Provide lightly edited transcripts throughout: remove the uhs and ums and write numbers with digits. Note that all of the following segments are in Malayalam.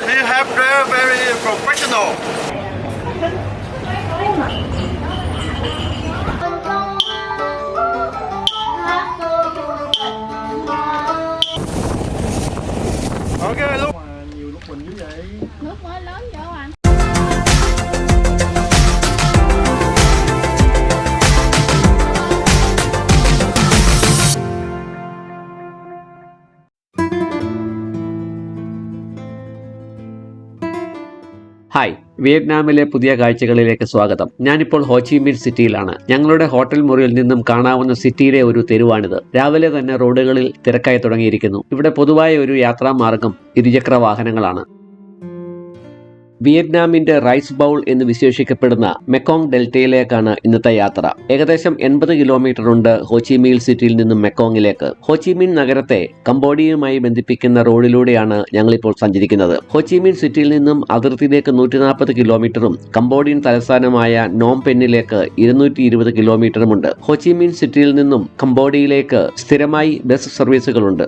we have very professional. Okay, look. Nhiều lúc mình như vậy. Nước mới lớn vô anh. Hi, വിയറ്റ്നാമിലെ പുതിയ കാഴ്ചകളിലേക്ക് സ്വാഗതം. ഞാനിപ്പോൾ ഹോച്ചിമിൻ സിറ്റിയിലാണ്. ഞങ്ങളുടെ ഹോട്ടൽ മുറിയിൽ നിന്നും കാണാവുന്ന സിറ്റിയിലെ ഒരു തെരുവാണിത്. രാവിലെ തന്നെ റോഡുകളിൽ തിരക്കായി തുടങ്ങിയിരിക്കുന്നു. ഇവിടെ പൊതുവായ ഒരു യാത്രാമാർഗം ഇരുചക്ര വാഹനങ്ങളാണ്. വിയറ്റ്നാമിന്റെ റൈസ് ബൗൾ എന്ന് വിശേഷിക്കപ്പെടുന്ന മെക്കോങ് ഡെൽറ്റയിലേക്കാണ് ഇന്നത്തെ യാത്ര. ഏകദേശം 80 കിലോമീറ്റർ ഉണ്ട് ഹോച്ചിമിൻ സിറ്റിയിൽ നിന്നും മെക്കോങ്ങിലേക്ക്. ഹോച്ചിമിൻ നഗരത്തെ കംബോഡിയയുമായി ബന്ധിപ്പിക്കുന്ന റോഡിലൂടെയാണ് ഞങ്ങളിപ്പോൾ സഞ്ചരിക്കുന്നത്. ഹോച്ചിമിൻ സിറ്റിയിൽ നിന്നും അതിർത്തിയിലേക്ക് 140 കിലോമീറ്ററും കംബോഡിയൻ തലസ്ഥാനമായ നോം പെന്നിലേക്ക് 220 കിലോമീറ്ററുമുണ്ട്. ഹോച്ചിമിൻ സിറ്റിയിൽ നിന്നും കംബോഡിയയിലേക്ക് സ്ഥിരമായി ബസ് സർവീസുകളുണ്ട്.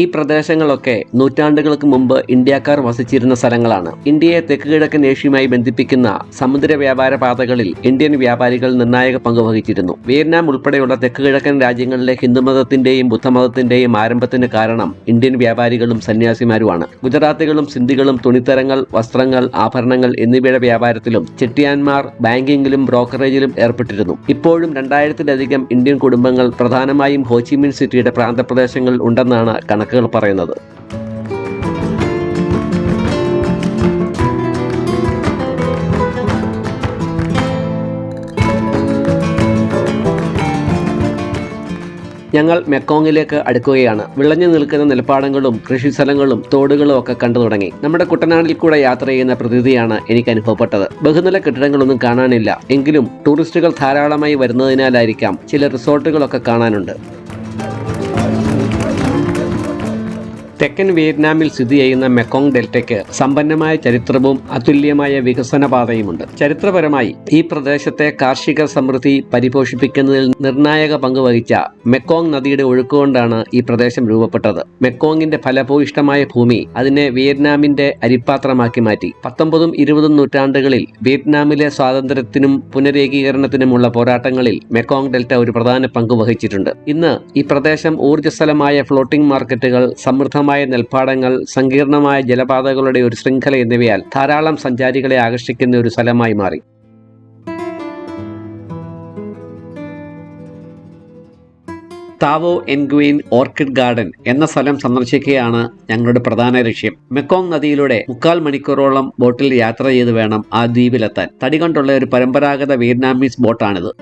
ഈ പ്രദേശങ്ങളൊക്കെ നൂറ്റാണ്ടുകൾക്ക് മുമ്പ് ഇന്ത്യക്കാർ വസിച്ചിരുന്ന സ്ഥലങ്ങളാണ്. ഇന്ത്യയെ തെക്ക് കിഴക്കൻ ഏഷ്യയുമായി ബന്ധിപ്പിക്കുന്ന സമുദ്ര വ്യാപാര പാതകളിൽ ഇന്ത്യൻ വ്യാപാരികൾ നിർണായക പങ്ക് വഹിച്ചിരുന്നു. വിയറ്റ്നാം ഉൾപ്പെടെയുള്ള തെക്ക് കിഴക്കൻ രാജ്യങ്ങളിലെ ഹിന്ദുമതത്തിന്റെയും ബുദ്ധമതത്തിന്റെയും ആരംഭത്തിന് കാരണം ഇന്ത്യൻ വ്യാപാരികളും സന്യാസിമാരുമാണ്. ഗുജറാത്തികളും സിന്ധികളും തുണിത്തരങ്ങൾ, വസ്ത്രങ്ങൾ, ആഭരണങ്ങൾ എന്നിവയുടെ വ്യാപാരത്തിലും ചെട്ടിയാന്മാർ ബാങ്കിങ്ങിലും ബ്രോക്കറേജിലും ഏർപ്പെട്ടിരുന്നു. ഇപ്പോഴും 2000-ലധികം ഇന്ത്യൻ കുടുംബങ്ങൾ പ്രധാനമായും ഹോച്ചിമിൻ സിറ്റിയുടെ പ്രാന്തപ്രദേശങ്ങളിൽ ഉണ്ടെന്നാണ് കണക്കുകൾ പറയുന്നത്. ഞങ്ങൾ മെക്കോങ്ങിലേക്ക് അടുക്കുകയാണ്. വിളഞ്ഞു നിൽക്കുന്ന നെൽപ്പാടങ്ങളും കൃഷിസ്ഥലങ്ങളും തോടുകളും ഒക്കെ കണ്ടു തുടങ്ങി. നമ്മുടെ കുട്ടനാടിൽ കൂടെ യാത്ര ചെയ്യുന്ന പ്രതീതിയാണ് എനിക്ക് അനുഭവപ്പെട്ടത്. ബഹുനില കെട്ടിടങ്ങളൊന്നും കാണാനില്ല. എങ്കിലും ടൂറിസ്റ്റുകൾ ധാരാളമായി വരുന്നതിനാലായിരിക്കാം ചില റിസോർട്ടുകളൊക്കെ കാണാനുണ്ട്. തെക്കൻ വിയറ്റ്നാമിൽ സ്ഥിതി ചെയ്യുന്ന മെക്കോങ് ഡെൽറ്റയ്ക്ക് സമ്പന്നമായ ചരിത്രവും അതുല്യമായ വികസന പാതയുമുണ്ട്. ചരിത്രപരമായി ഈ പ്രദേശത്തെ കാർഷിക സമൃദ്ധി പരിപോഷിപ്പിക്കുന്നതിൽ നിർണായക പങ്ക് വഹിച്ച മെക്കോങ് നദിയുടെ ഒഴുക്കുകൊണ്ടാണ് ഈ പ്രദേശം രൂപപ്പെട്ടത്. മെക്കോങ്ങിന്റെ ഫലഭൂയിഷ്ടമായ ഭൂമി അതിനെ വിയറ്റ്നാമിന്റെ അരിപ്പാത്രമാക്കി മാറ്റി. 19ഉം 20ഉം നൂറ്റാണ്ടുകളിൽ വിയറ്റ്നാമിലെ സ്വാതന്ത്ര്യത്തിനും പുനരേകീകരണത്തിനുമുള്ള പോരാട്ടങ്ങളിൽ മെക്കോങ് ഡെൽറ്റ ഒരു പ്രധാന പങ്ക് വഹിച്ചിട്ടുണ്ട്. ഇന്ന് ഈ പ്രദേശം ഊർജ്ജസ്വലമായ ഫ്ലോട്ടിംഗ് മാർക്കറ്റുകൾ, സമൃദ്ധമായ നെൽപ്പാടങ്ങൾ, സങ്കീർണമായ ജലപാതകളുടെ ഒരു ശൃംഖല എന്നിവയാൽ ധാരാളം സഞ്ചാരികളെ ആകർഷിക്കുന്ന ഒരു സ്ഥലമായി മാറി. താവോ എൻഗ്വീൻ ഓർക്കിഡ് ഗാർഡൻ എന്ന സ്ഥലം സന്ദർശിക്കുകയാണ് ഞങ്ങളുടെ പ്രധാന ലക്ഷ്യം. മെക്കോങ് നദിയിലൂടെ 3/4 മണിക്കൂറോളം ബോട്ടിൽ യാത്ര ചെയ്ത് വേണം ആ ദ്വീപിലെത്താൻ. തടി കൊണ്ടുള്ള ഒരു പരമ്പരാഗത വിയറ്റ്നാമീസ് ബോട്ടാണിത്.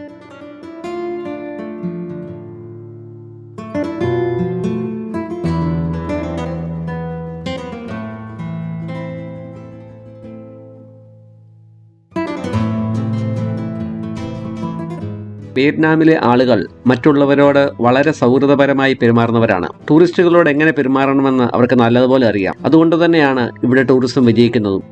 വിയറ്റ്നാമിലെ ആളുകൾ മറ്റുള്ളവരോട് വളരെ സൗഹൃദപരമായി പെരുമാറുന്നവരാണ്. ടൂറിസ്റ്റുകളോട് എങ്ങനെ പെരുമാറണമെന്ന് അവർക്ക് നല്ലതുപോലെ അറിയാം. അതുകൊണ്ട് തന്നെയാണ് ഇവിടെ ടൂറിസം വിജയിക്കുന്നതും.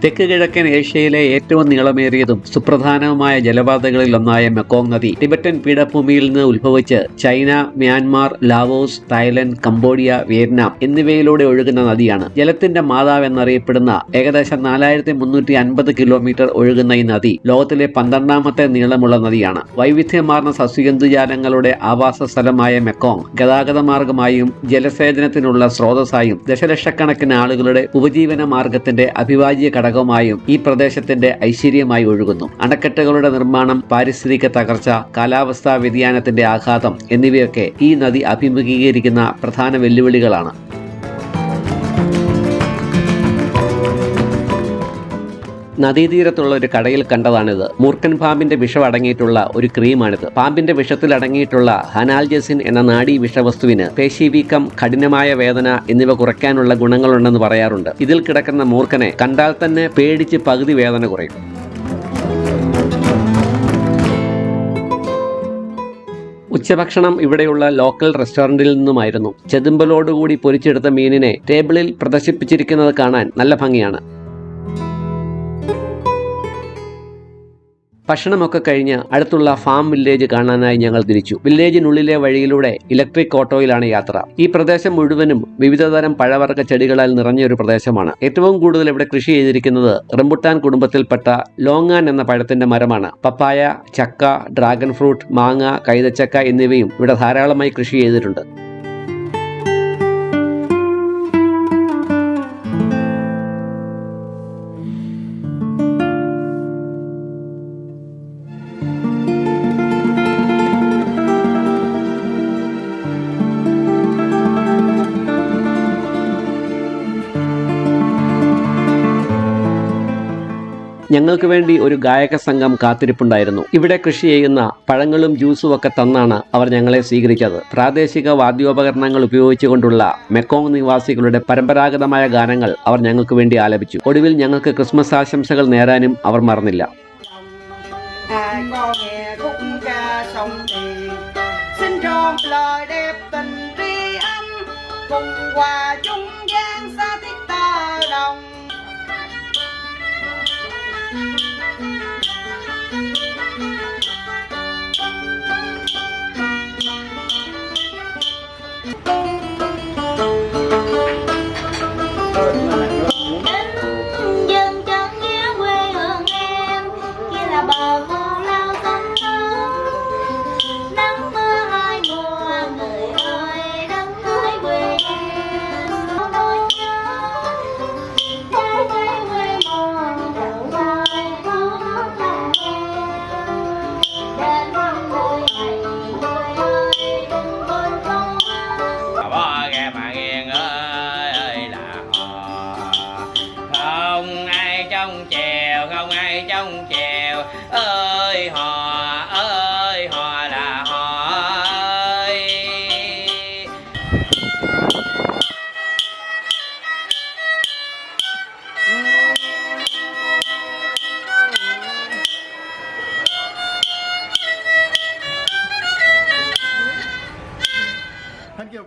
തെക്ക് കിഴക്കൻ ഏഷ്യയിലെ ഏറ്റവും നീളമേറിയതും സുപ്രധാനവുമായ ജലപാതകളിൽ ഒന്നായ മെക്കോങ് നദി ടിബറ്റൻ പീഠഭൂമിയിൽ നിന്ന് ഉത്ഭവിച്ച് China, Myanmar, Laos, Thailand, Cambodia, Vietnam എന്നിവയിലൂടെ ഒഴുകുന്ന നദിയാണ്. ജലത്തിന്റെ മാതാവ് എന്നറിയപ്പെടുന്ന ഏകദേശം 4350 കിലോമീറ്റർ ഒഴുകുന്ന ഈ നദി ലോകത്തിലെ 12ാമത്തെ നീളമുള്ള നദിയാണ്. വൈവിധ്യമാർന്ന സസ്യജന്തുജാലങ്ങളുടെ ആവാസ സ്ഥലമായ മെക്കോങ് ഗതാഗത മാർഗമായും ജലസേചനത്തിനുള്ള സ്രോതസ്സായും ദശലക്ഷക്കണക്കിന് ആളുകളുടെ ഉപജീവന മാർഗത്തിന്റെ അഭിവാജ്യ ഘടകമായും ഈ പ്രദേശത്തിന്റെ ഐശ്വര്യമായി ഒഴുകുന്നു. അണക്കെട്ടുകളുടെ നിർമ്മാണം, പാരിസ്ഥിതിക തകർച്ച, കാലാവസ്ഥാ വ്യതിയാനത്തിന്റെ ആഘാതം എന്നിവയൊക്കെ ഈ നദി അഭിമുഖീകരിക്കുന്ന പ്രധാന വെല്ലുവിളികളാണ്. നദീതീരത്തുള്ള ഒരു കടയിൽ കണ്ടതാണിത്. മൂർഖൻ പാമ്പിന്റെ വിഷം അടങ്ങിയിട്ടുള്ള ഒരു ക്രീമാണിത്. പാമ്പിന്റെ വിഷത്തിൽ അടങ്ങിയിട്ടുള്ള ഹനാൽജസിൻ എന്ന നാഡീ വിഷവസ്തുവിന് പേശീവീക്കം, കഠിനമായ വേദന എന്നിവ കുറയ്ക്കാനുള്ള ഗുണങ്ങളുണ്ടെന്ന് പറയാറുണ്ട്. ഇതിൽ കിടക്കുന്ന മൂർഖനെ കണ്ടാൽ തന്നെ പേടിച്ച് പകുതി വേദന കുറയും. ഉച്ചഭക്ഷണം ഇവിടെയുള്ള ലോക്കൽ റെസ്റ്റോറന്റിൽ നിന്നുമായിരുന്നു. ചെതുമ്പലോടുകൂടി പൊരിച്ചെടുത്ത മീനിനെ ടേബിളിൽ പ്രദർശിപ്പിച്ചിരിക്കുന്നത് കാണാൻ നല്ല ഭംഗിയാണ്. ഭക്ഷണമൊക്കെ കഴിഞ്ഞ് അടുത്തുള്ള ഫാം വില്ലേജ് കാണാനായി ഞങ്ങൾ തിരിച്ചു. വില്ലേജിനുള്ളിലെ വഴിയിലൂടെ ഇലക്ട്രിക് ഓട്ടോയിലാണ് യാത്ര. ഈ പ്രദേശം മുഴുവനും വിവിധതരം പഴവർഗ്ഗ ചെടികളാൽ നിറഞ്ഞൊരു പ്രദേശമാണ്. ഏറ്റവും കൂടുതൽ ഇവിടെ കൃഷി ചെയ്തിരിക്കുന്നത് റംബുട്ടാൻ കുടുംബത്തിൽപ്പെട്ട ലോങ്ങാൻ എന്ന പഴത്തിന്റെ മരമാണ്. പപ്പായ, ചക്ക, ഡ്രാഗൺ ഫ്രൂട്ട്, മാങ്ങ, കൈതച്ചക്ക എന്നിവയും ഇവിടെ ധാരാളമായി കൃഷി ചെയ്തിട്ടുണ്ട്. ഞങ്ങൾക്ക് വേണ്ടി ഒരു ഗായക സംഘം കാത്തിരിപ്പുണ്ടായിരുന്നു. ഇവിടെ കൃഷി ചെയ്യുന്ന പഴങ്ങളും ജ്യൂസും ഒക്കെ തന്നാണ് അവർ ഞങ്ങളെ സ്വീകരിച്ചത്. പ്രാദേശിക വാദ്യോപകരണങ്ങൾ ഉപയോഗിച്ചുകൊണ്ടുള്ള മെക്കോങ് നിവാസികളുടെ പരമ്പരാഗതമായ ഗാനങ്ങൾ അവർ ഞങ്ങൾക്ക് വേണ്ടി ആലപിച്ചു. ഒടുവിൽ ഞങ്ങൾക്ക് ക്രിസ്മസ് ആശംസകൾ നേരാനും അവർ മറന്നില്ല.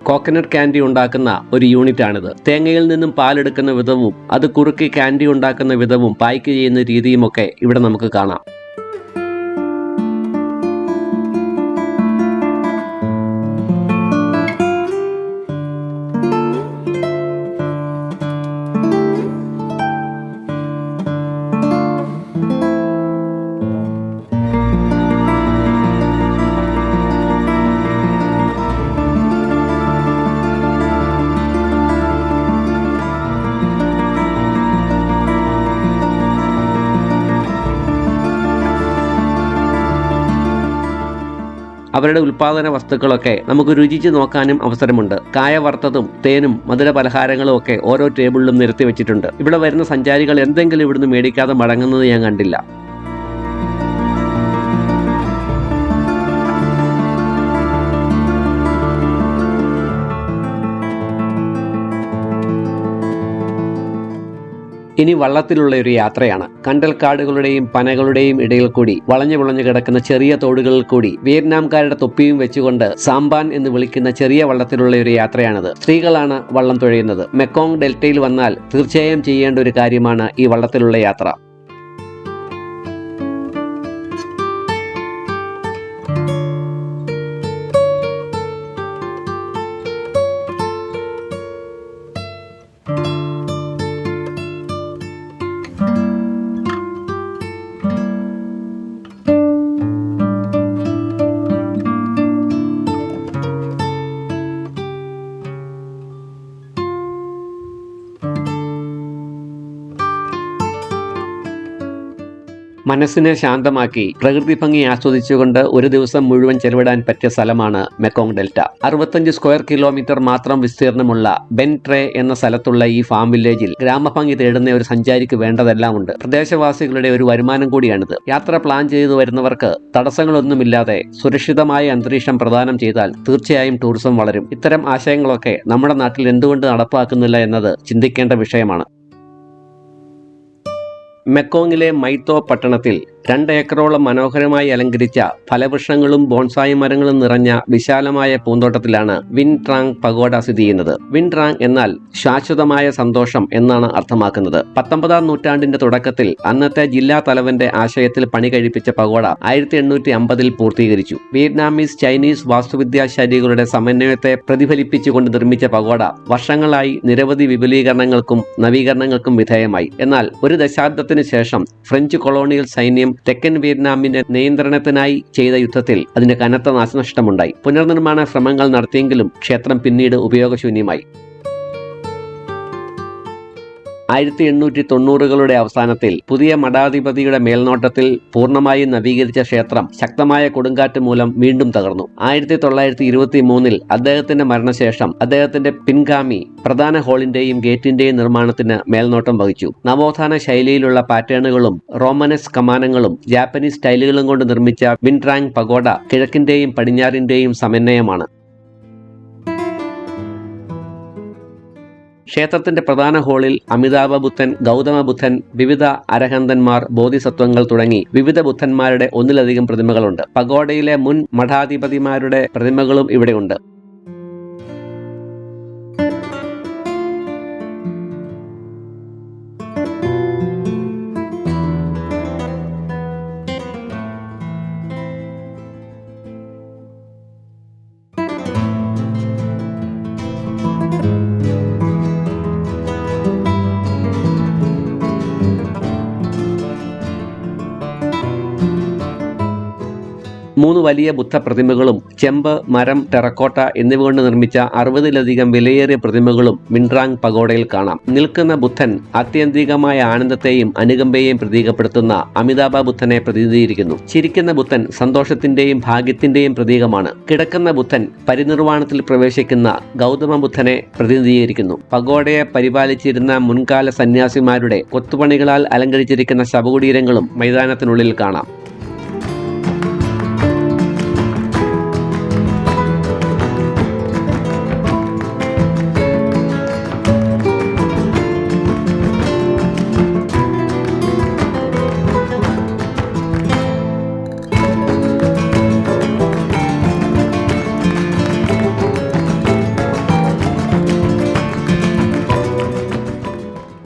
കോക്കനട്ട് കാൻഡി ഉണ്ടാക്കുന്ന ഒരു യൂണിറ്റാണിത്. തേങ്ങയിൽ നിന്നും പാലെടുക്കുന്ന വിധവും അത് കുറുക്കി കാൻഡി ഉണ്ടാക്കുന്ന വിധവും പായ്ക്ക് ചെയ്യുന്ന രീതിയുമൊക്കെ ഇവിടെ നമുക്ക് കാണാം. അവരുടെ ഉൽപ്പാദന വസ്തുക്കളൊക്കെ നമുക്ക് രുചിച്ച് നോക്കാനും അവസരമുണ്ട്. കായ വറുത്തതും തേനും മധുര പലഹാരങ്ങളും ഒക്കെ ഓരോ ടേബിളിലും നിരത്തി വെച്ചിട്ടുണ്ട്. ഇവിടെ വരുന്ന സഞ്ചാരികൾ എന്തെങ്കിലും ഇവിടുന്ന് മേടിക്കാതെ മടങ്ങുന്നത് ഞാൻ കണ്ടില്ല. ഇനി വള്ളത്തിലുള്ള ഒരു യാത്രയാണ്. കണ്ടൽക്കാടുകളുടെയും പനകളുടെയും ഇടയിൽ കൂടി വളഞ്ഞു കിടക്കുന്ന ചെറിയ തോടുകളിൽ കൂടി വിയറ്റ്നാംകാരുടെ തൊപ്പിയും വെച്ചുകൊണ്ട് സാമ്പാൻ എന്ന് വിളിക്കുന്ന ചെറിയ വള്ളത്തിലുള്ള ഒരു യാത്രയാണിത്. സ്ത്രീകളാണ് വള്ളം തുഴയുന്നത്. മെക്കോങ് ഡെൽറ്റയിൽ വന്നാൽ തീർച്ചയായും ചെയ്യേണ്ട ഒരു കാര്യമാണ് ഈ വള്ളത്തിലുള്ള യാത്ര. മനസ്സിനെ ശാന്തമാക്കി പ്രകൃതി ഭംഗി ആസ്വദിച്ചുകൊണ്ട് ഒരു ദിവസം മുഴുവൻ ചെലവിടാൻ പറ്റിയ സ്ഥലമാണ് മെക്കോങ് ഡെൽറ്റ. 65 സ്ക്വയർ കിലോമീറ്റർ മാത്രം വിസ്തീർണമുള്ള ബെൻ ട്രേ എന്ന സ്ഥലത്തുള്ള ഈ ഫാം വില്ലേജിൽ ഗ്രാമഭംഗി തേടുന്ന ഒരു സഞ്ചാരിക്ക് വേണ്ടതെല്ലാം ഉണ്ട്. പ്രദേശവാസികളുടെ ഒരു വരുമാനം കൂടിയാണിത്. യാത്ര പ്ലാൻ ചെയ്തു വരുന്നവർക്ക് തടസ്സങ്ങളൊന്നുമില്ലാതെ സുരക്ഷിതമായ അന്തരീക്ഷം പ്രദാനം ചെയ്താൽ തീർച്ചയായും ടൂറിസം വളരും. ഇത്തരം ആശയങ്ങളൊക്കെ നമ്മുടെ നാട്ടിൽ എന്തുകൊണ്ട് നടപ്പാക്കുന്നില്ല എന്നത് ചിന്തിക്കേണ്ട വിഷയമാണ്. മെക്കോങ്ങിലെ മൈത്തോ പട്ടണത്തിൽ 2 ഏക്കറോളം മനോഹരമായി അലങ്കരിച്ച ഫലവൃക്ഷങ്ങളും ബോൺസായി മരങ്ങളും നിറഞ്ഞ വിശാലമായ പൂന്തോട്ടത്തിലാണ് വിൻ ട്രാങ് പഗോഡ സ്ഥിതി ചെയ്യുന്നത്. വിൻ ട്രാങ് എന്നാൽ ശാശ്വതമായ സന്തോഷം എന്നാണ് അർത്ഥമാക്കുന്നത്. 19-ാം നൂറ്റാണ്ടിന്റെ തുടക്കത്തിൽ അന്നത്തെ ജില്ലാ തലവന്റെ ആശയത്തിൽ പണി കഴിപ്പിച്ച പഗോഡ 1850-ൽ പൂർത്തീകരിച്ചു. വിയറ്റ്നാമീസ് ചൈനീസ് വാസ്തുവിദ്യാ ശൈലികളുടെ സമന്വയത്തെ പ്രതിഫലിപ്പിച്ചുകൊണ്ട് നിർമ്മിച്ച പഗോഡ വർഷങ്ങളായി നിരവധി വിപുലീകരണങ്ങൾക്കും നവീകരണങ്ങൾക്കും വിധേയമായി. എന്നാൽ ഒരു ദശാബ്ദത്തിന് ശേഷം ഫ്രഞ്ച് കൊളോണിയൽ സൈന്യം തെക്കൻ വിയറ്റ്നാമിന്റെ നിയന്ത്രണത്തിനായി ചെയ്ത യുദ്ധത്തിൽ അതിന് കനത്ത നാശനഷ്ടമുണ്ടായി. പുനർനിർമ്മാണ ശ്രമങ്ങൾ നടത്തിയെങ്കിലും ക്ഷേത്രം പിന്നീട് ഉപയോഗശൂന്യമായി. 1890കളുടെ അവസാനത്തിൽ പുതിയ മഠാധിപതിയുടെ മേൽനോട്ടത്തിൽ പൂർണ്ണമായും നവീകരിച്ച ക്ഷേത്രം ശക്തമായ കൊടുങ്കാറ്റ് മൂലം വീണ്ടും തകർന്നു. 1923-ൽ അദ്ദേഹത്തിന്റെ മരണശേഷം അദ്ദേഹത്തിന്റെ പിൻഗാമി പ്രധാന ഹാളിന്റെയും ഗേറ്റിന്റെയും നിർമ്മാണത്തിന് മേൽനോട്ടം വഹിച്ചു. നവോത്ഥാന ശൈലിയിലുള്ള പാറ്റേണുകളും റോമനസ് കമാനങ്ങളും ജാപ്പനീസ് സ്റ്റൈലുകളും കൊണ്ട് നിർമ്മിച്ച വിൻ ട്രാങ് പഗോഡ കിഴക്കിന്റെയും പടിഞ്ഞാറിന്റെയും സമന്വയമാണ്. ക്ഷേത്രത്തിന്റെ പ്രധാന ഹാളിൽ അമിതാഭ ബുദ്ധൻ, ഗൗതമ ബുദ്ധൻ, വിവിധ അരഹന്തന്മാർ, ബോധിസത്വങ്ങൾ തുടങ്ങി വിവിധ ബുദ്ധന്മാരുടെ ഒന്നിലധികം പ്രതിമകളുണ്ട്. പഗോഡയിലെ മുൻ മഠാധിപതിമാരുടെ പ്രതിമകളും ഇവിടെയുണ്ട്. മൂന്ന് വലിയ ബുദ്ധ പ്രതിമകളും ചെമ്പ്, മരം, ടെറക്കോട്ട എന്നിവ കൊണ്ട് നിർമ്മിച്ച 60-ലധികം വിലയേറിയ പ്രതിമകളും വിൻ ട്രാങ് പഗോഡയിൽ കാണാം. നിൽക്കുന്ന ബുദ്ധൻ ആത്യന്തികമായ ആനന്ദത്തെയും അനുകമ്പയെയും പ്രതീകപ്പെടുത്തുന്ന അമിതാഭ ബുദ്ധനെ പ്രതിനിധീകരിക്കുന്നു. ചിരിക്കുന്ന ബുദ്ധൻ സന്തോഷത്തിന്റെയും ഭാഗ്യത്തിന്റെയും പ്രതീകമാണ്. കിടക്കുന്ന ബുദ്ധൻ പരിനിർവാണത്തിൽ പ്രവേശിക്കുന്ന ഗൗതമ ബുദ്ധനെ പ്രതിനിധീകരിക്കുന്നു. പഗോഡയെ പരിപാലിച്ചിരുന്ന മുൻകാല സന്യാസിമാരുടെ കൊത്തുപണികളാൽ അലങ്കരിച്ചിരിക്കുന്ന ശവകുടീരങ്ങളും മൈതാനത്തിനുള്ളിൽ കാണാം.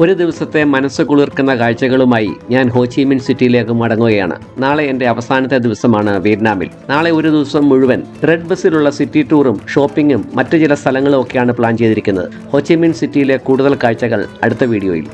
ഒരു ദിവസത്തെ മനസ്സ് കുളിർക്കുന്ന കാഴ്ചകളുമായി ഞാൻ ഹോച്ചിമിൻ സിറ്റിയിലേക്ക് മടങ്ങുകയാണ്. നാളെ എൻ്റെ അവസാനത്തെ ദിവസമാണ് വിയറ്റ്നാമിൽ. നാളെ ഒരു ദിവസം മുഴുവൻ റെഡ് ബസ്സിലുള്ള സിറ്റി ടൂറും ഷോപ്പിങ്ങും മറ്റു ചില സ്ഥലങ്ങളും ഒക്കെയാണ് പ്ലാൻ ചെയ്തിരിക്കുന്നത്. ഹോച്ചിമിൻ സിറ്റിയിലെ കൂടുതൽ കാഴ്ചകൾ അടുത്ത വീഡിയോയിൽ.